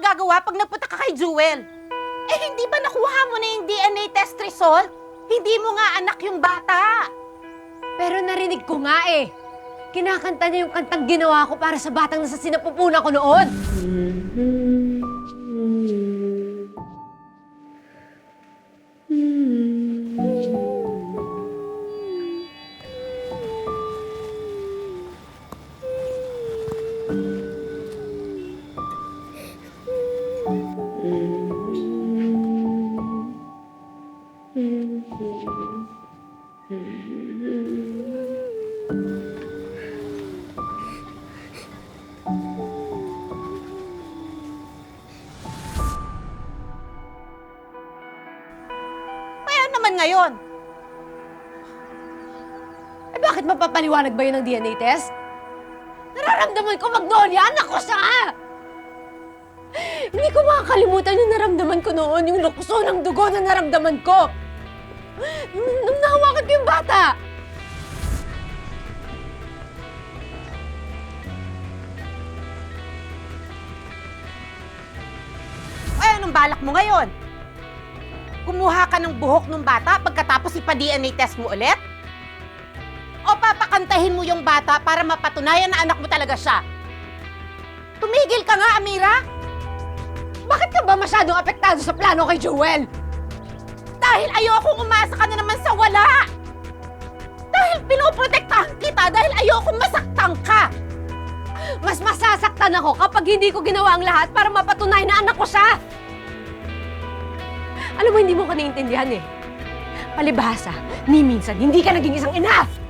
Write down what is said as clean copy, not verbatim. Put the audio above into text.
magagawa pag napunta ka kay Jewel? Eh, hindi ba nakuha mo na yung DNA test result? Hindi mo nga anak yung bata. Pero narinig ko nga eh. Kinakanta niya yung kantang ginawa ko para sa batang nasa sinapupunan ko noon. Kaya naman ngayon. Eh bakit mapapaliwanag ba yun ng DNA test? Nararamdaman ko, Magnolia, anak ko siya! Hindi ko makakalimutan yung naramdaman ko noon, yung lukso ng dugo na naramdaman ko. Nung nahawakan ko yung bata. Ay, anong balak mo ngayon? Kumuha ka ng buhok ng bata pagkatapos ipa-DNA test mo ulit? O papakantahin mo yung bata para mapatunayan na anak mo talaga siya? Tumigil ka nga, Amira! Bakit ka ba masyadong apektado sa plano kay Joel? Dahil ayokong umasa ka na naman sa wala! Dahil pinoprotektahan kita dahil ayokong masaktan ka! Mas masasaktan ako kapag hindi ko ginawa ang lahat para mapatunay na anak ko siya! Alam mo, hindi mo ko naiintindihan eh. Palibhasa, ni minsan, hindi ka naging isang ina!